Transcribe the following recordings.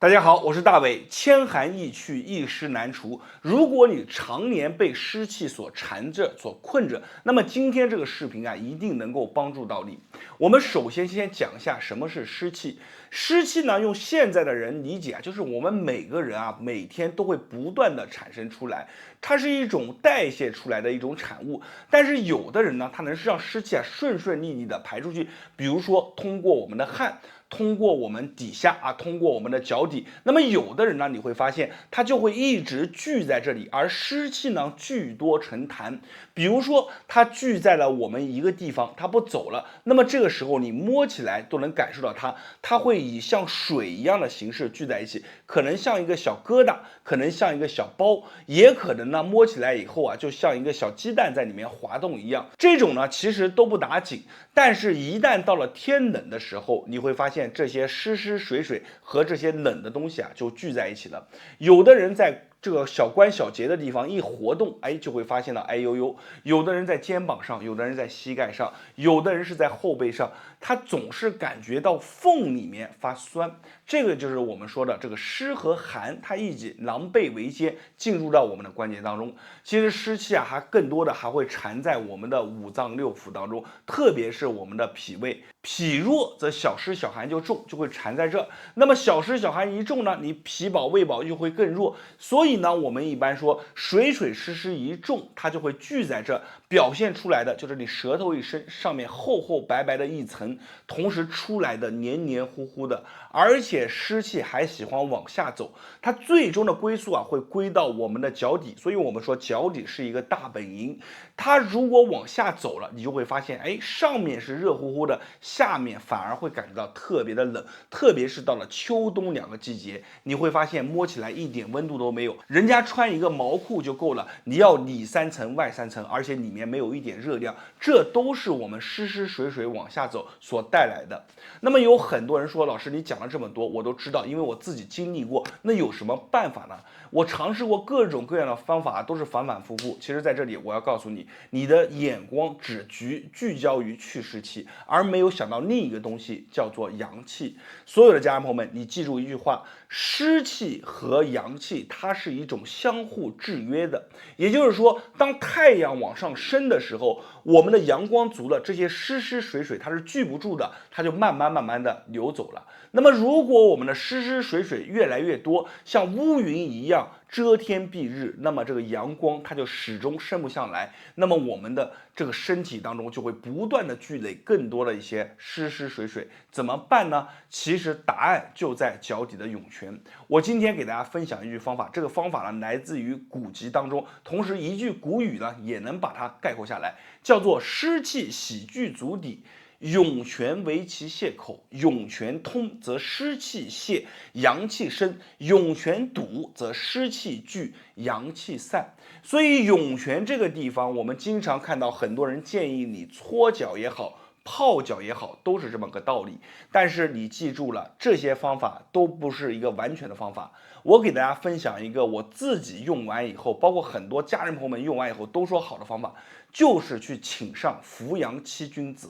大家好，我是大伟。千寒易去，一湿难除。如果你常年被湿气所缠着、所困着，那么今天这个视频啊，一定能够帮助到你。我们首先先讲一下什么是湿气。湿气呢，用现在的人理解啊，就是我们每个人啊，每天都会不断的产生出来，它是一种代谢出来的一种产物。但是有的人呢，他能让湿气啊顺顺利利的排出去，比如说通过我们的汗。通过我们底下啊，通过我们的脚底，那么有的人呢，你会发现它就会一直聚在这里，而湿气呢聚多成痰。比如说它聚在了我们一个地方，它不走了，那么这个时候你摸起来都能感受到它会以像水一样的形式聚在一起，可能像一个小疙瘩，可能像一个小包，也可能呢摸起来以后啊，就像一个小鸡蛋在里面滑动一样。这种呢其实都不打紧，但是一旦到了天冷的时候，你会发现这些湿湿水水和这些冷的东西啊就聚在一起了。有的人在这个小关小节的地方一活动，哎，就会发现到哎呦呦。有的人在肩膀上，有的人在膝盖上，有的人是在后背上，他总是感觉到缝里面发酸。这个就是我们说的这个湿和寒，它一起狼狈为奸，进入到我们的关节当中。其实湿气啊，还更多的还会缠在我们的五脏六腑当中，特别是我们的脾胃。脾弱则小湿小寒就重，就会缠在这。那么小湿小寒一重呢，你脾饱胃饱就会更弱。所以呢，我们一般说水水湿湿一重，它就会聚在这，表现出来的就是你舌头一伸，上面厚厚白白的一层，同时出来的黏黏糊糊的，而且湿气还喜欢往下走，它最终的归宿啊会归到我们的脚底。所以我们说脚底是一个大本营，它如果往下走了，你就会发现，哎，上面是热乎乎的，下面反而会感觉到特别的冷，特别是到了秋冬两个季节，你会发现摸起来一点温度都没有。人家穿一个毛裤就够了，你要里三层外三层，而且里面没有一点热量，这都是我们湿湿水水往下走所带来的。那么有很多人说，老师你讲了这么多，我都知道，因为我自己经历过。那有什么办法呢？我尝试过各种各样的方法，都是反反复复。其实在这里我要告诉你，你的眼光只聚焦于去湿气，而没有想到另一个东西叫做阳气。所有的家人朋友们，你记住一句话：湿气和阳气它是一种相互制约的。也就是说，当太阳往上升的时候，我们的阳光足了，这些湿湿水水它是聚不住的，它就慢慢的流走了。那么如果我们的湿湿水水越来越多，像乌云一样遮天蔽日，那么这个阳光它就始终升不上来，那么我们的这个身体当中就会不断的积累更多的一些湿湿水水。怎么办呢？其实答案就在脚底的涌泉。我今天给大家分享一句方法，这个方法呢来自于古籍当中，同时一句古语呢也能把它概括下来，叫做湿气喜聚足底，涌泉为其泄口，涌泉通则湿气泄，阳气生；涌泉堵则湿气聚，阳气散。所以涌泉这个地方，我们经常看到很多人建议你搓脚也好，泡脚也好，都是这么个道理。但是你记住了，这些方法都不是一个完全的方法。我给大家分享一个我自己用完以后，包括很多家人朋友们用完以后都说好的方法，就是去请上扶阳七君子。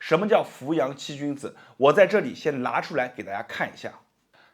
什么叫扶阳七君子？我在这里先拿出来给大家看一下。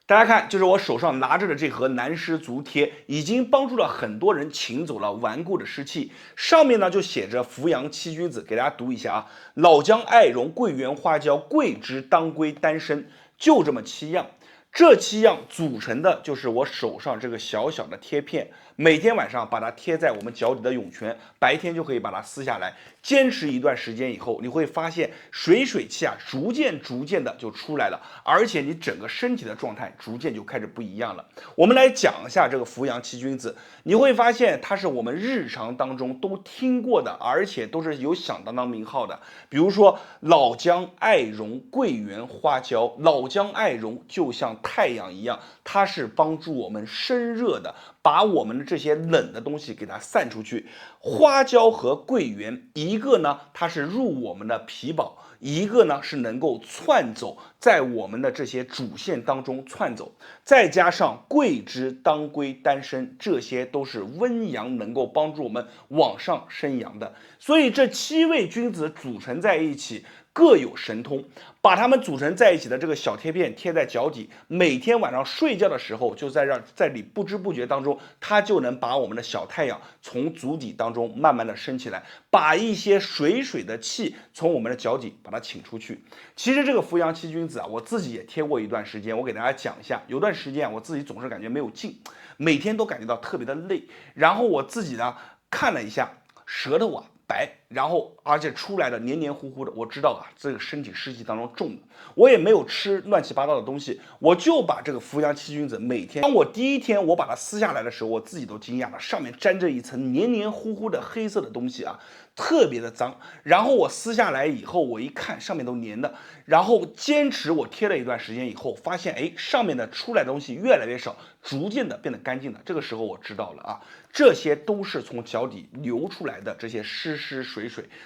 大家看，就是我手上拿着的这盒南湿足贴，已经帮助了很多人请走了顽固的湿气。上面呢就写着扶阳七君子，给大家读一下啊：老姜、艾绒、桂圆、花椒、桂枝、当归、丹参，就这么7样。这7样组成的就是我手上这个小小的贴片，每天晚上把它贴在我们脚底的涌泉，白天就可以把它撕下来。坚持一段时间以后，你会发现水气啊逐渐的就出来了，而且你整个身体的状态逐渐就开始不一样了。我们来讲一下这个扶阳七君子，你会发现它是我们日常当中都听过的，而且都是有响当当名号的。比如说老姜、艾绒、桂圆、花椒。老姜、艾绒就像太阳一样，它是帮助我们生热的，把我们的这些冷的东西给它散出去。花椒和桂圆，一个呢它是入我们的脾宝，一个呢是能够窜走在我们的这些主线当中窜走，再加上桂枝、当归、丹参，这些都是温阳，能够帮助我们往上升阳的。所以这7位君子组成在一起，各有神通，把它们组成在一起的这个小贴片贴在脚底，每天晚上睡觉的时候就在你不知不觉当中，它就能把我们的小太阳从足底当中慢慢的升起来，把一些水的气从我们的脚底把它请出去。其实这个扶阳七君子啊，我自己也贴过一段时间，我给大家讲一下。有段时间啊，我自己总是感觉没有劲，每天都感觉到特别的累，然后我自己呢看了一下，舌头啊白，然后而且出来的黏黏糊糊的，我知道啊，这个身体湿气当中重的，我也没有吃乱七八糟的东西，我就把这个扶阳七君子每天，当我第一天我把它撕下来的时候，我自己都惊讶了，上面沾着一层黏黏糊糊的黑色的东西啊，特别的脏。然后我撕下来以后，我一看上面都黏的，然后坚持我贴了一段时间以后，发现哎，上面的出来的东西越来越少，逐渐的变得干净了。这个时候我知道了啊，这些都是从脚底流出来的这些湿水，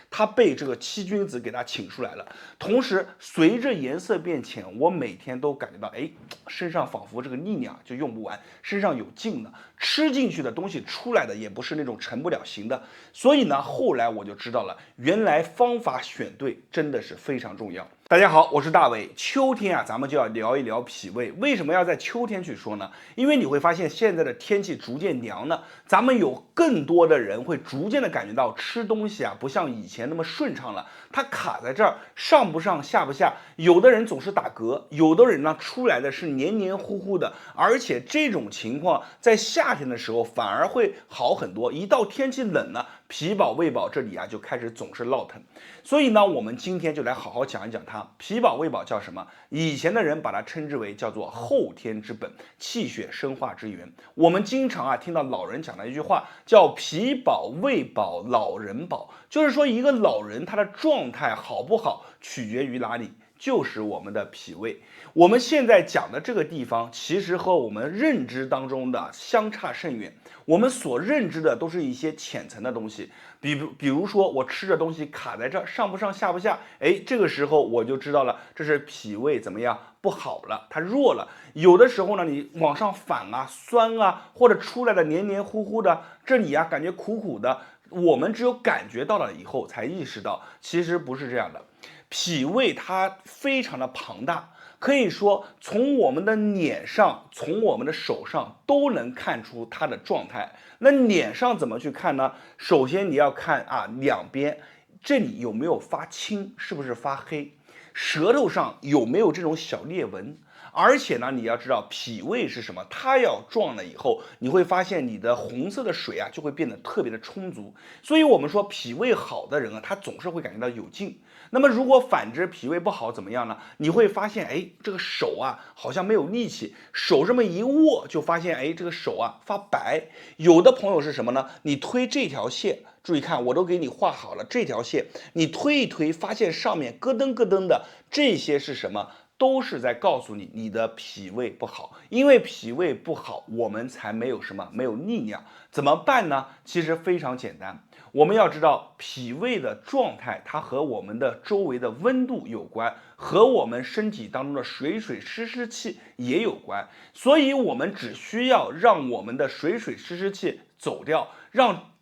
它被这个七君子给它请出来了。同时，随着颜色变浅，我每天都感觉到，哎，身上仿佛这个力量就用不完，身上有劲了，吃进去的东西出来的也不是那种成不了形的。所以呢，后来我就知道了，原来方法选对真的是非常重要。大家好，我是大伟。秋天啊，咱们就要聊一聊脾胃。为什么要在秋天去说呢？因为你会发现现在的天气逐渐凉了，咱们有更多的人会逐渐的感觉到吃东西啊，不像以前那么顺畅了，它卡在这儿，上不上下不下。有的人总是打嗝，有的人呢出来的是黏黏糊糊的，而且这种情况在夏天的时候反而会好很多，一到天气冷了，脾宝胃宝这里啊就开始总是落疼。所以呢，我们今天就来好好讲一讲它。脾宝胃宝叫什么？以前的人把它称之为叫做后天之本，气血生化之源。我们经常啊听到老人讲的一句话叫脾宝胃宝老人宝，就是说一个老人他的状态好不好取决于哪里？就是我们的脾胃。我们现在讲的这个地方，其实和我们认知当中的相差甚远。我们所认知的都是一些浅层的东西，比如说我吃的东西卡在这儿，上不上下不下，哎，这个时候我就知道了，这是脾胃怎么样不好了，它弱了。有的时候呢，你往上反啊、酸啊，或者出来的黏黏糊糊的，这里啊感觉苦苦的，我们只有感觉到了以后才意识到，其实不是这样的。脾胃它非常的庞大，可以说从我们的脸上，从我们的手上都能看出它的状态。那脸上怎么去看呢？首先你要看啊，两边这里有没有发青，是不是发黑？舌头上有没有这种小裂纹？而且呢，你要知道脾胃是什么，它要壮了以后，你会发现你的红色的水啊就会变得特别的充足。所以我们说脾胃好的人啊，他总是会感觉到有劲。那么如果反之脾胃不好怎么样呢？你会发现，哎，这个手啊好像没有力气，手这么一握就发现，哎，这个手啊发白。有的朋友是什么呢？你推这条线，注意看，我都给你画好了这条线，你推一推，发现上面咯噔咯噔的，这些是什么？都是在告诉你你的脾胃不好，因为脾胃不好，我们才没有什么没有力量。怎么办呢？其实非常简单，我们要知道脾胃的状态，它和我们的周围的温度有关，和我们身体当中的水湿气也有关。所以我们只需要让我们的水湿气走掉，让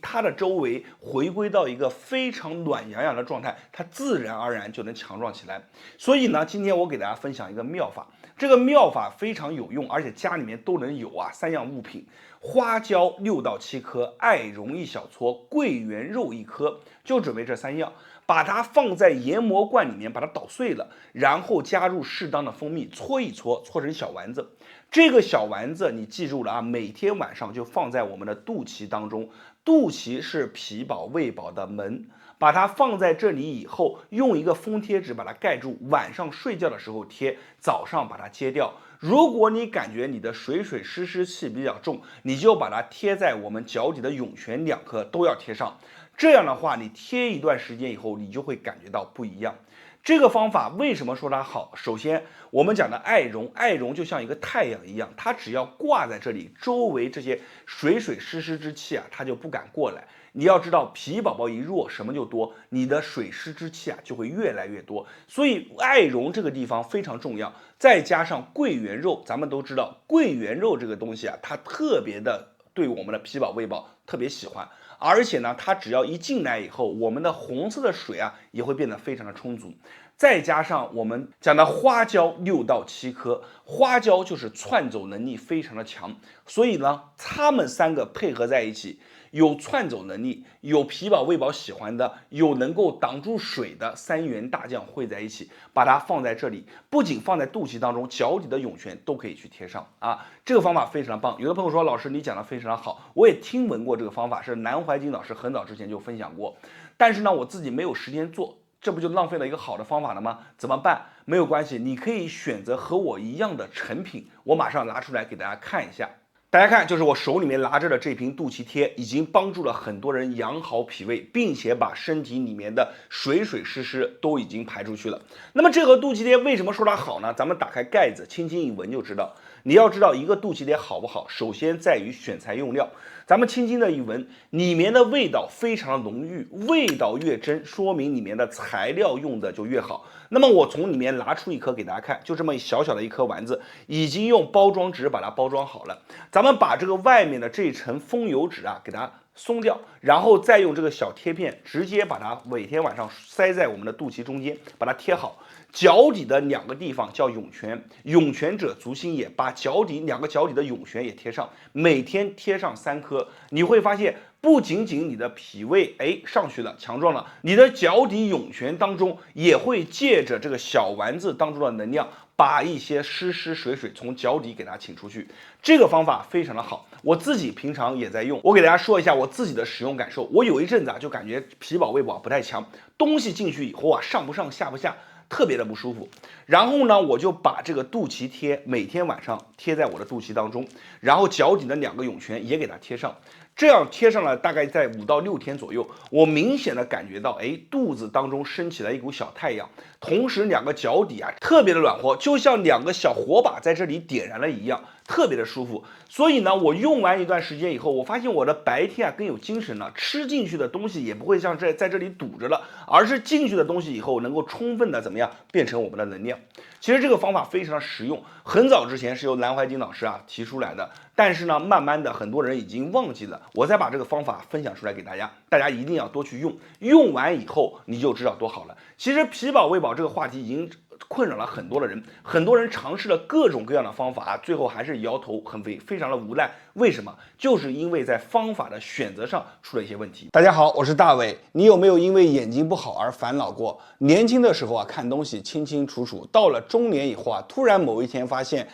它的周围回归到一个非常暖洋洋的状态，它自然而然就能强壮起来。所以呢，今天我给大家分享一个妙法，这个妙法非常有用，而且家里面都能有啊。3样物品：花椒6到7颗，艾绒1小撮，桂圆肉1颗，就准备这3样。把它放在研磨罐里面，把它捣碎了，然后加入适当的蜂蜜，搓一搓，搓成小丸子。这个小丸子你记住了啊，每天晚上就放在我们的肚脐当中。肚脐是脾宝胃宝的门，把它放在这里以后，用一个封贴纸把它盖住，晚上睡觉的时候贴，早上把它揭掉。如果你感觉你的水湿气比较重，你就把它贴在我们脚底的涌泉2颗都要贴上。这样的话，你贴一段时间以后，你就会感觉到不一样。这个方法为什么说它好？首先，我们讲的艾绒就像一个太阳一样，它只要挂在这里，周围这些水湿之气啊，它就不敢过来。你要知道，脾宝宝一弱，什么就多，你的水湿之气啊就会越来越多。所以艾绒这个地方非常重要，再加上桂圆肉，咱们都知道桂圆肉这个东西啊，它特别的对我们的脾宝胃宝特别喜欢。而且呢，它只要一进来以后，我们的红色的水啊也会变得非常的充足。再加上我们讲的花椒6到7颗，花椒就是窜走能力非常的强，所以呢，它们3个配合在一起，有窜走能力，有脾宝胃宝喜欢的，有能够挡住水的3员大将汇在一起，把它放在这里，不仅放在肚脐当中，脚底的涌泉都可以去贴上啊。这个方法非常的棒。有的朋友说，老师你讲的非常的好，我也听闻过这个方法，是南怀瑾老师很早之前就分享过，但是呢，我自己没有时间做。这不就浪费了一个好的方法了吗？怎么办？没有关系，你可以选择和我一样的成品，我马上拿出来给大家看一下。大家看，就是我手里面拿着的这瓶肚脐贴，已经帮助了很多人养好脾胃，并且把身体里面的水水湿湿都已经排出去了。那么这盒肚脐贴为什么说它好呢？咱们打开盖子，轻轻一闻就知道。你要知道一个肚脐贴好不好，首先在于选材用料。咱们轻轻的一闻，里面的味道非常的浓郁，味道越真，说明里面的材料用的就越好。那么我从里面拿出一颗给大家看，就这么小小的一颗丸子，已经用包装纸把它包装好了。咱们把这个外面的这层封油纸啊，给它松掉，然后再用这个小贴片直接把它每天晚上塞在我们的肚脐中间，把它贴好。脚底的2个地方叫涌泉，涌泉者足心也，把脚底2个脚底的涌泉也贴上，每天贴上3颗，你会发现不仅仅你的脾胃上去了，强壮了，你的脚底涌泉当中也会借着这个小丸子当中的能量，把一些湿湿水水从脚底给它请出去。这个方法非常的好，我自己平常也在用。我给大家说一下我自己的使用感受，我有一阵子就感觉脾宝胃宝不太强，东西进去以后上不上下不下，特别的不舒服。然后呢，我就把这个肚脐贴每天晚上贴在我的肚脐当中，然后脚底的2个涌泉也给它贴上。这样贴上了，大概在5到6天左右，我明显的感觉到，肚子当中升起了一股小太阳，同时2个脚底特别的暖和，就像2个小火把在这里点燃了一样，特别的舒服。所以呢，我用完一段时间以后，我发现我的白天更有精神了，吃进去的东西也不会像在这里堵着了，而是进去的东西以后能够充分的怎么样变成我们的能量。其实这个方法非常的实用，很早之前是由南怀瑾老师提出来的，但是呢，慢慢的很多人已经忘记了，我再把这个方法分享出来给大家，大家一定要多去用，用完以后你就知道多好了。其实脾宝胃宝这个话题已经困扰了很多的人，很多人尝试了各种各样的方法，最后还是摇头非常的无奈。为什么？就是因为在方法的选择上出了一些问题。大家好，我是大伟。你有没有因为眼睛不好而烦恼过？年轻的时候看东西清清楚楚，到了中年以后突然某一天发现，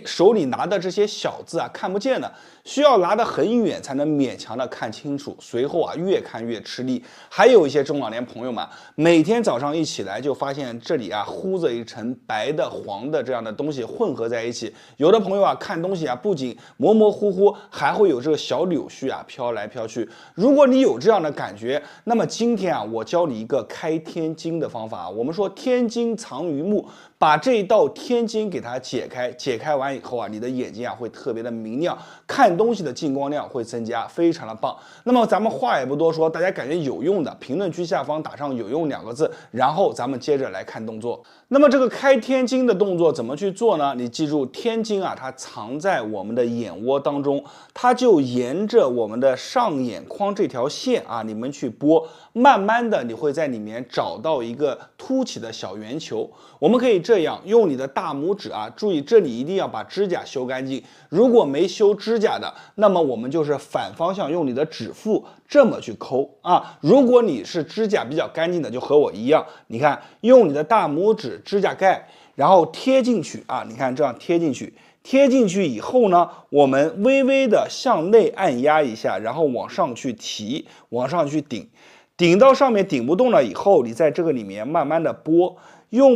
手里拿的这些小字看不见了，需要拿得很远才能勉强的看清楚，随后越看越吃力。还有一些中老年朋友们，每天早上一起来就发现这里糊着一层白的黄的这样的东西混合在一起。有的朋友看东西不仅模模糊糊，还会有这个小柳絮飘来飘去。如果你有这样的感觉，那么今天我教你一个开天睛的方法。我们说天睛藏于目，把这一道天睛给它解开，解开完以后你的眼睛会特别的明亮，看东西的进光量会增加，非常的棒。那么咱们话也不多说，大家感觉有用的，评论区下方打上有用2个字，然后咱们接着来看动作。那么这个开天睛的动作怎么去做呢？你记住，天睛它藏在我们的眼窝当中，它就沿着我们的上眼眶这条线你们去拨，慢慢的你会在里面找到一个凸起的小圆球。我们可以这样用你的大拇指注意这里一定要把指甲修干净，如果没修指甲的，那么我们就是反方向用你的指腹这么去抠如果你是指甲比较干净的，就和我一样，你看用你的大拇指指甲盖，然后贴进去你看这样贴进去。贴进去以后呢，我们微微的向内按压一下，然后往上去提，往上去顶，顶到上面顶不动了以后，你在这个里面慢慢的拨，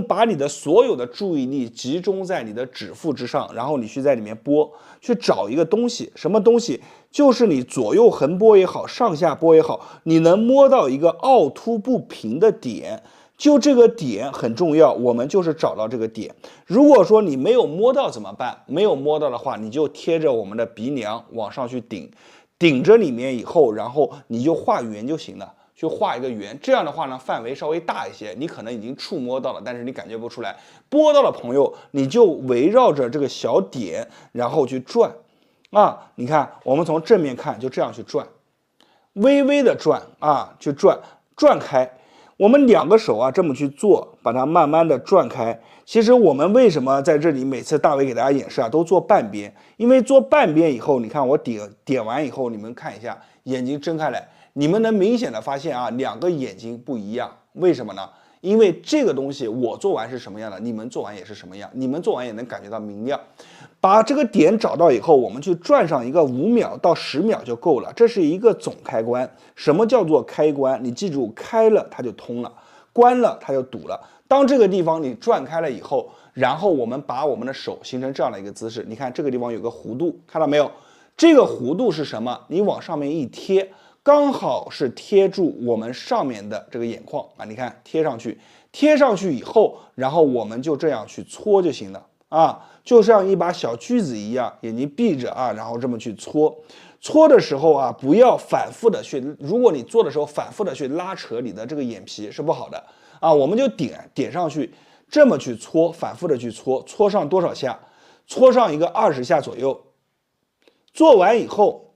把你的所有的注意力集中在你的指腹之上，然后你去在里面拨，去找一个东西，什么东西？就是你左右横拨也好，上下拨也好，你能摸到一个凹凸不平的点。就这个点很重要，我们就是找到这个点。如果说你没有摸到怎么办？没有摸到的话，你就贴着我们的鼻梁往上去顶，顶着里面以后，然后你就画圆就行了，去画一个圆。这样的话呢，范围稍微大一些，你可能已经触摸到了，但是你感觉不出来。拨到的朋友，你就围绕着这个小点，然后去转。啊，你看我们从正面看，就这样去转，微微的转啊，去转开。我们两个手啊这么去做，把它慢慢的转开。其实我们为什么在这里每次大伟给大家演示啊，都做半边？因为做半边以后，你看我点完以后，你们看一下，眼睛睁开来，你们能明显的发现啊，两个眼睛不一样。为什么呢？因为这个东西我做完是什么样的，你们做完也是什么样，你们做完也能感觉到明亮。把这个点找到以后，我们去转上一个5秒到10秒就够了。这是一个总开关。什么叫做开关？你记住，开了它就通了，关了它就堵了。当这个地方你转开了以后，然后我们把我们的手形成这样的一个姿势。你看这个地方有个弧度，看到没有？这个弧度是什么？你往上面一贴，刚好是贴住我们上面的这个眼眶啊。你看贴上去，贴上去以后，然后我们就这样去搓就行了。啊，就像一把小锯子一样，眼睛闭着啊，然后这么去搓。搓的时候啊，不要反复的去，如果你做的时候反复的去拉扯你的这个眼皮是不好的啊。我们就点上去，这么去搓，反复的去搓，搓上多少下？搓上一个20下左右。做完以后，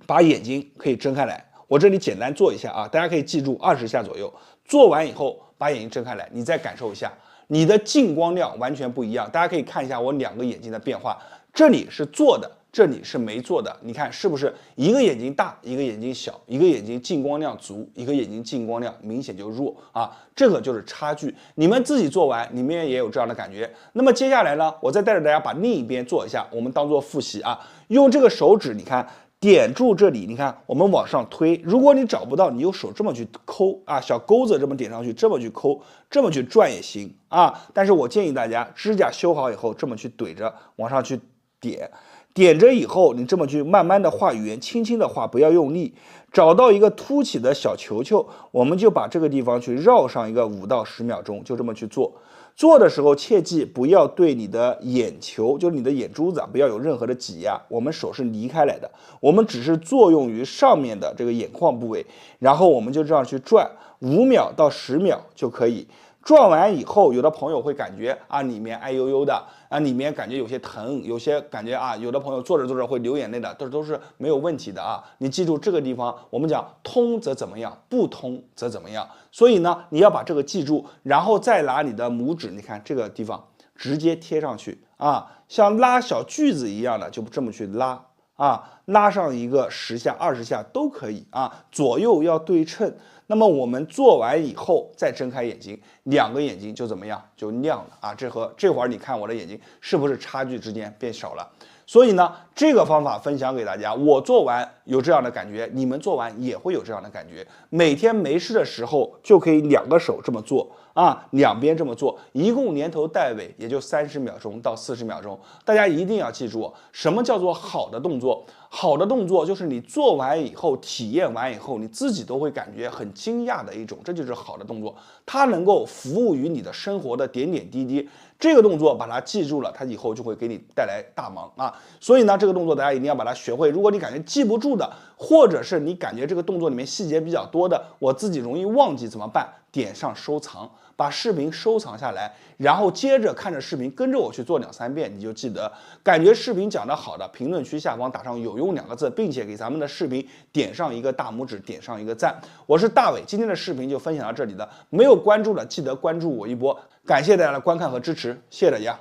把眼睛可以睁开来。我这里简单做一下啊，大家可以记住20下左右。做完以后，把眼睛睁开来，你再感受一下。你的进光量完全不一样，大家可以看一下我两个眼睛的变化，这里是做的，这里是没做的，你看是不是一个眼睛大，一个眼睛小，一个眼睛进光量足，一个眼睛进光量明显就弱啊，这个就是差距。你们自己做完，你们也有这样的感觉。那么接下来呢，我再带着大家把另一边做一下，我们当做复习啊，用这个手指，你看。点住这里，你看我们往上推。如果你找不到，你用手这么去抠啊，小钩子这么点上去，这么去抠，这么去转也行啊。但是我建议大家指甲修好以后，这么去怼着往上去点，点着以后，你这么去慢慢的画圆，轻轻的画，不要用力。找到一个凸起的小球球，我们就把这个地方去绕上一个5到10秒钟，就这么去做。做的时候切记不要对你的眼球，就是你的眼珠子啊，不要有任何的挤压。我们手是离开来的，我们只是作用于上面的这个眼眶部位，然后我们就这样去转5秒到10秒就可以。转完以后，有的朋友会感觉啊里面哎呦呦的啊，里面感觉有些疼，有些感觉啊，有的朋友做着做着会流眼泪的，都是没有问题的啊。你记住这个地方，我们讲通则怎么样，不通则怎么样。所以呢，你要把这个记住，然后再拿你的拇指，你看这个地方直接贴上去啊，像拉小锯子一样的，就这么去拉啊，拉上一个10下、20下都可以啊，左右要对称。那么我们做完以后再睁开眼睛，两个眼睛就怎么样，就亮了啊！这会儿你看我的眼睛是不是差距之间变小了？所以呢，这个方法分享给大家，我做完有这样的感觉，你们做完也会有这样的感觉。每天没事的时候就可以两个手这么做啊，两边这么做，一共连头带尾也就30秒钟到40秒钟。大家一定要记住，什么叫做好的动作？好的动作就是你做完以后，体验完以后，你自己都会感觉很惊讶的一种，这就是好的动作。它能够服务于你的生活的点点滴滴。这个动作把它记住了，它以后就会给你带来大忙啊。所以呢，这个动作大家一定要把它学会。如果你感觉记不住的，或者是你感觉这个动作里面细节比较多的，我自己容易忘记怎么办？点上收藏，把视频收藏下来，然后接着看着视频，跟着我去做2、3遍，你就记得。感觉视频讲得好的，评论区下方打上有用2个字，并且给咱们的视频点上一个大拇指，点上一个赞。我是大伟，今天的视频就分享到这里了。没有关注的记得关注我一波，感谢大家的观看和支持，谢谢大家。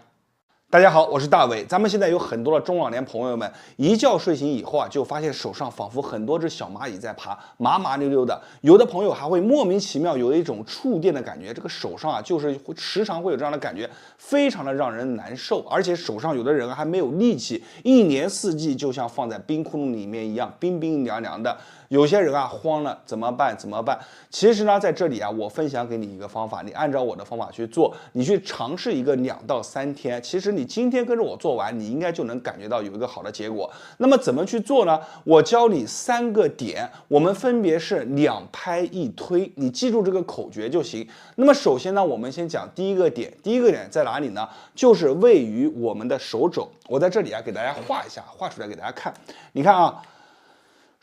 大家好，我是大伟。咱们现在有很多的中老年朋友们，一觉睡醒以后啊，就发现手上仿佛很多只小蚂蚁在爬，麻麻溜溜的。有的朋友还会莫名其妙有一种触电的感觉，这个手上啊，就是时常会有这样的感觉，非常的让人难受。而且手上有的人还没有力气，一年四季就像放在冰窟窿里面一样，冰冰凉凉的。有些人啊慌了，怎么办？怎么办？其实呢，在这里啊，我分享给你一个方法，你按照我的方法去做，你去尝试一个2到3天。其实你今天跟着我做完，你应该就能感觉到有一个好的结果。那么怎么去做呢？我教你3个点，我们分别是2拍1推，你记住这个口诀就行。那么首先呢，我们先讲第一个点，第一个点在哪里呢？就是位于我们的手肘。我在这里啊，给大家画一下，画出来给大家看。你看啊。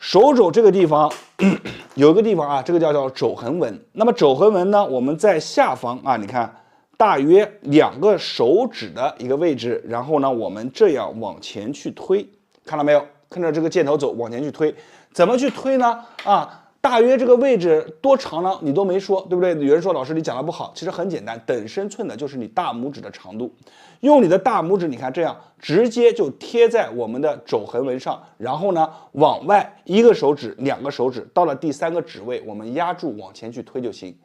手肘这个地方有一个地方啊，这个叫肘横纹。那么肘横纹呢，我们在下方啊，你看大约2个手指的一个位置，然后呢，我们这样往前去推，看到没有？跟着这个箭头走，往前去推。怎么去推呢？大约这个位置多长呢？你都没说，对不对？有人说老师你讲的不好，其实很简单，等身寸的就是你大拇指的长度。用你的大拇指，你看这样直接就贴在我们的肘横纹上，然后呢往外1个手指、2个手指，到了第3个指位，我们压住往前去推就行。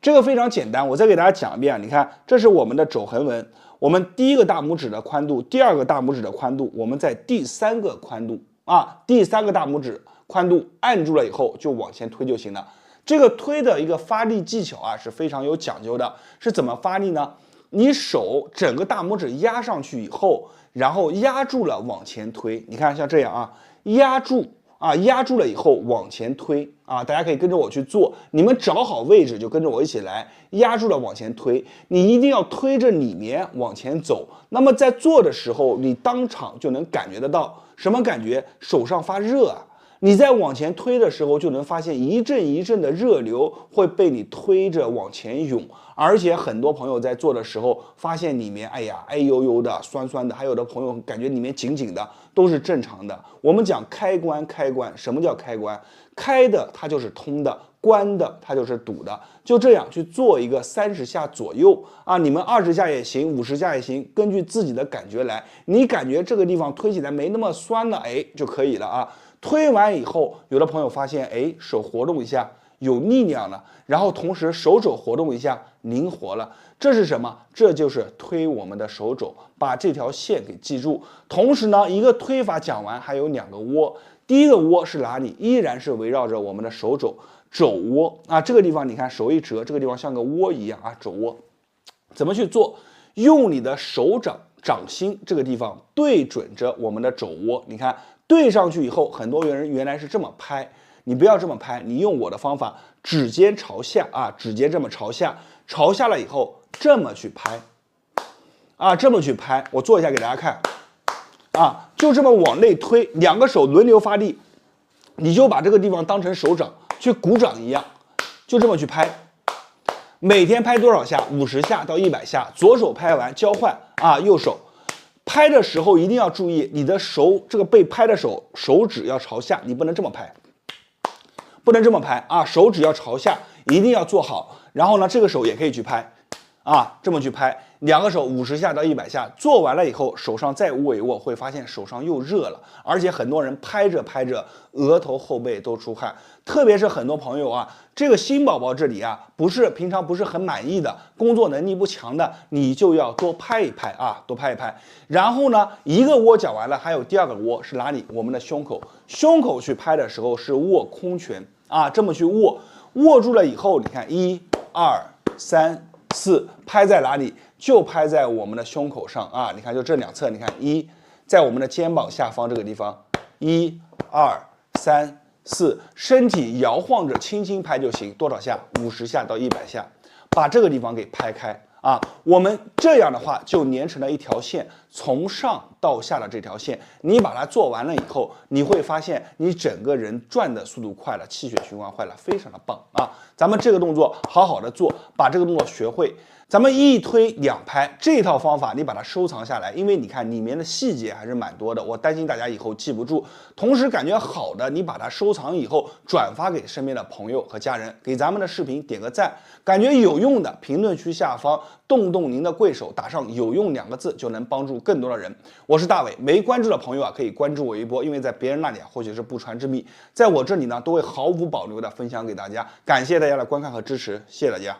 这个非常简单，我再给大家讲一遍。你看，这是我们的肘横纹，我们第1个大拇指的宽度，第2个大拇指的宽度，我们在第3个宽度第3个大拇指宽度按住了以后就往前推就行了。这个推的一个发力技巧是非常有讲究的。是怎么发力呢？你手整个大拇指压上去以后，然后压住了往前推。你看像这样压住压住了以后往前推大家可以跟着我去做，你们找好位置就跟着我一起来，压住了往前推，你一定要推着里面往前走。那么在做的时候，你当场就能感觉得到什么感觉？手上发热你在往前推的时候，就能发现一阵一阵的热流会被你推着往前涌，而且很多朋友在做的时候，发现里面哎呦呦的、酸酸的，还有的朋友感觉里面紧紧的，都是正常的。我们讲开关，什么叫开关？开的它就是通的，关的它就是堵的。就这样去做一个30下左右你们20下也行，50下也行，根据自己的感觉来。你感觉这个地方推起来没那么酸了，就可以了推完以后，有的朋友发现，手活动一下有力量了，然后同时手肘活动一下灵活了，这是什么？这就是推我们的手肘，把这条线给记住。同时呢，一个推法讲完，还有2个窝。第1个窝是哪里？依然是围绕着我们的手肘，肘窝这个地方你看手一折，这个地方像个窝一样肘窝。怎么去做？用你的手掌心这个地方对准着我们的肘窝，你看对上去以后，很多人原来是这么拍，你不要这么拍，你用我的方法，指尖朝下指尖这么朝下，朝下了以后这么去拍这么去拍，我做一下给大家看就这么往内推，2个手轮流发力，你就把这个地方当成手掌去鼓掌一样，就这么去拍。每天拍多少下？50下到100下，左手拍完交换右手。拍的时候一定要注意，你的手这个被拍的手指要朝下，你不能这么拍，手指要朝下，一定要做好。然后呢，这个手也可以去拍这么去拍，2个手50下到100下，做完了以后，手上再握一握，会发现手上又热了，而且很多人拍着拍着，额头后背都出汗。特别是很多朋友这个新宝宝这里平常不是很满意的，工作能力不强的，你就要多拍一拍多拍一拍。然后呢，1个窝讲完了，还有第2个窝是哪里？我们的胸口。胸口去拍的时候是握空拳这么去握，握住了以后，你看1、2、3、4，拍在哪里？就拍在我们的胸口上你看就这2侧，你看在我们的肩膀下方这个地方，1、2、3、4，身体摇晃着轻轻拍就行，多少下？50下到100下，把这个地方给拍开我们这样的话就连成了一条线，从上到下的这条线，你把它做完了以后，你会发现你整个人转的速度快了，气血循环快了，非常的棒咱们这个动作好好的做，把这个动作学会。咱们1推2拍这套方法，你把它收藏下来，因为你看里面的细节还是蛮多的，我担心大家以后记不住。同时感觉好的，你把它收藏以后，转发给身边的朋友和家人，给咱们的视频点个赞。感觉有用的，评论区下方动动您的贵手，打上有用2个字，就能帮助更多的人。我是大伟，没关注的朋友可以关注我一波，因为在别人那里或许是不传之秘，在我这里呢都会毫无保留的分享给大家。感谢大家的观看和支持，谢谢大家。